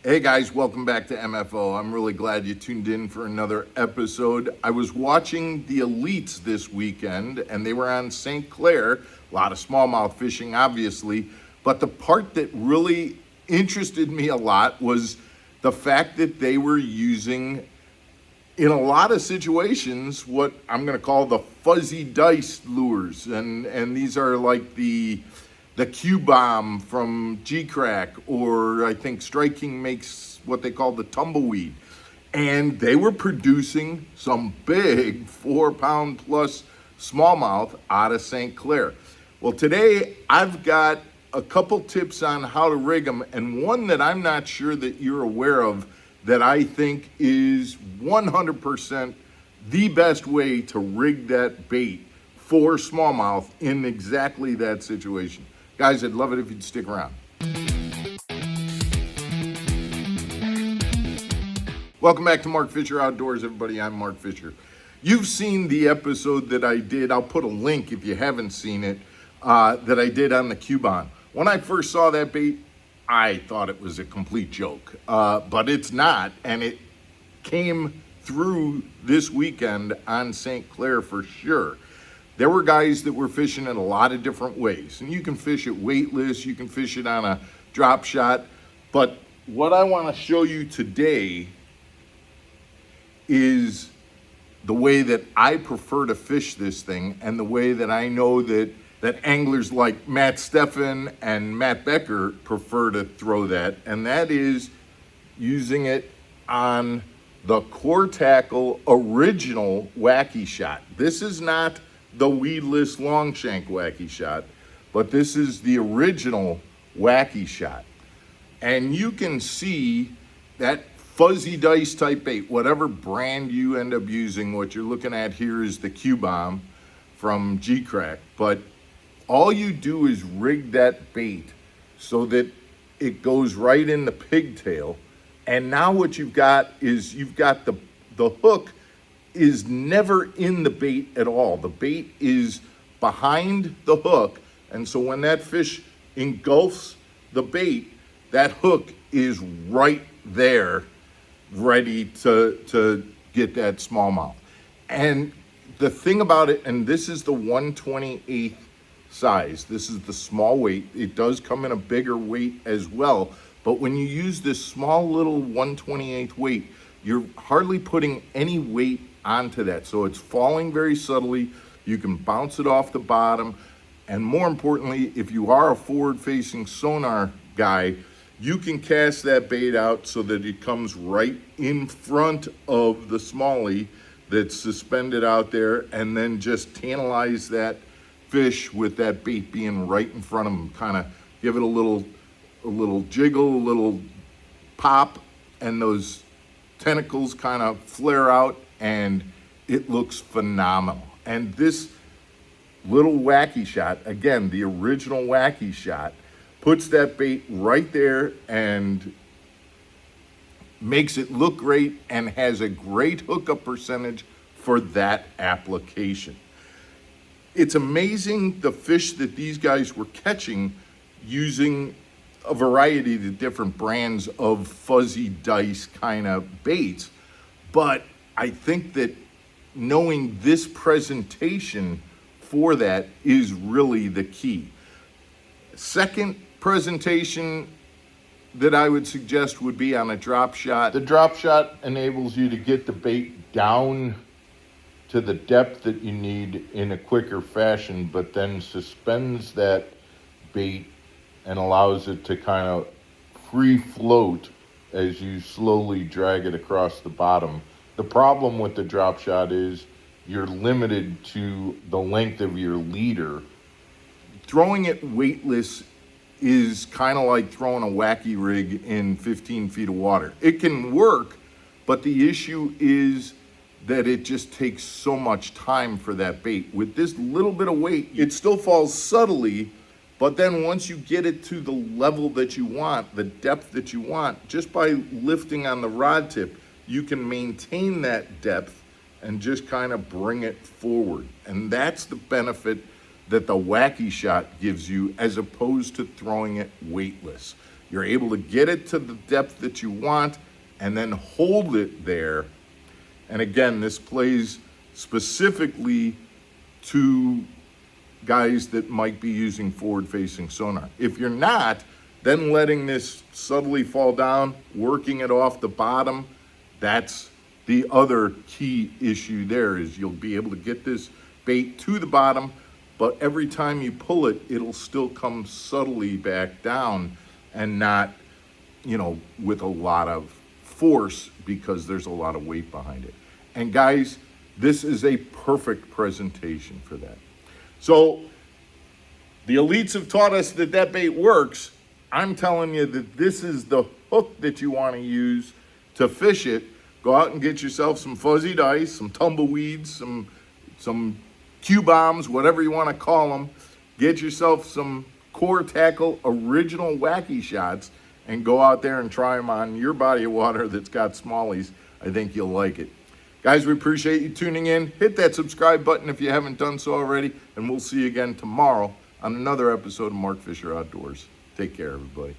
Hey guys, welcome back to MFO. I'm really glad you tuned in for another episode. I was watching the Elites this weekend and they were on St. Clair, a lot of smallmouth fishing obviously, but the part that really interested me a lot was the fact that they were using, in a lot of situations, what I'm going to call the fuzzy dice lures, and these are like the Q-bomb from G-Crack, or I think Striking makes what they call the tumbleweed. And they were producing some big 4-pound plus smallmouth out of St. Clair. Well, today I've got a couple tips on how to rig them, and one that I'm not sure that you're aware of that I think is 100% the best way to rig that bait for smallmouth in exactly that situation. Guys, I'd love it if you'd stick around. Welcome back to Mark Fisher Outdoors, everybody. I'm Mark Fisher. You've seen the episode that I did. I'll put a link if you haven't seen it, that I did on the Cubon. When I first saw that bait, I thought it was a complete joke, but it's not, and it came through this weekend on St. Clair for sure. There were guys that were fishing it a lot of different ways, and you can fish it weightless, you can fish it on a drop shot, but what I want to show you today is the way that I prefer to fish this thing, and the way that I know that anglers like Matt Steffen and Matt Becker prefer to throw that, and that is using it on the Core Tackle original wacky shot. This is not the weedless long shank wacky shot, but this is the original wacky shot. And you can see that fuzzy dice type bait, whatever brand you end up using. What you're looking at here is the Q-bomb from G-Crack, but all you do is rig that bait so that it goes right in the pigtail. And now what you've got is you've got the hook is never in the bait at all. The bait is behind the hook, and so when that fish engulfs the bait, that hook is right there ready to get that smallmouth. And the thing about it, and this is the 1/28 size, this is the small weight. It does come in a bigger weight as well, but when you use this small little 1/28 weight, you're hardly putting any weight onto that, so it's falling very subtly. You can bounce it off the bottom, and more importantly, if you are a forward-facing sonar guy, you can cast that bait out so that it comes right in front of the smallie that's suspended out there, and then just tantalize that fish with that bait being right in front of them. Kind of give it a little jiggle, a little pop, and those tentacles kind of flare out, and it looks phenomenal. And this little wacky shot, again, the original wacky shot, puts that bait right there and makes it look great and has a great hookup percentage for that application. It's amazing the fish that these guys were catching using a variety of different brands of fuzzy dice kind of baits, but I think that knowing this presentation for that is really the key. Second presentation that I would suggest would be on a drop shot. The drop shot enables you to get the bait down to the depth that you need in a quicker fashion, but then suspends that bait and allows it to kind of free float as you slowly drag it across the bottom. The problem with the drop shot is you're limited to the length of your leader. Throwing it weightless is kind of like throwing a wacky rig in 15 feet of water. It can work, but the issue is that it just takes so much time for that bait. With this little bit of weight, it still falls subtly, but then once you get it to the level that you want, the depth that you want, just by lifting on the rod tip, you can maintain that depth and just kind of bring it forward. And that's the benefit that the wacky shot gives you, as opposed to throwing it weightless. You're able to get it to the depth that you want and then hold it there. And again, this plays specifically to guys that might be using forward-facing sonar. If you're not, then letting this subtly fall down, working it off the bottom, that's the other key issue there, is you'll be able to get this bait to the bottom, but every time you pull it, it'll still come subtly back down and not, with a lot of force, because there's a lot of weight behind it. And guys, this is a perfect presentation for that. So the elites have taught us that bait works. I'm telling you that this is the hook that you want to use to fish it. Go out and get yourself some fuzzy dice, some tumbleweeds, some Q-bombs, whatever you want to call them. Get yourself some Core Tackle original wacky shots and go out there and try them on your body of water that's got smallies. I think you'll like it. Guys, we appreciate you tuning in. Hit that subscribe button if you haven't done so already, and we'll see you again tomorrow on another episode of Mark Fisher Outdoors. Take care, everybody.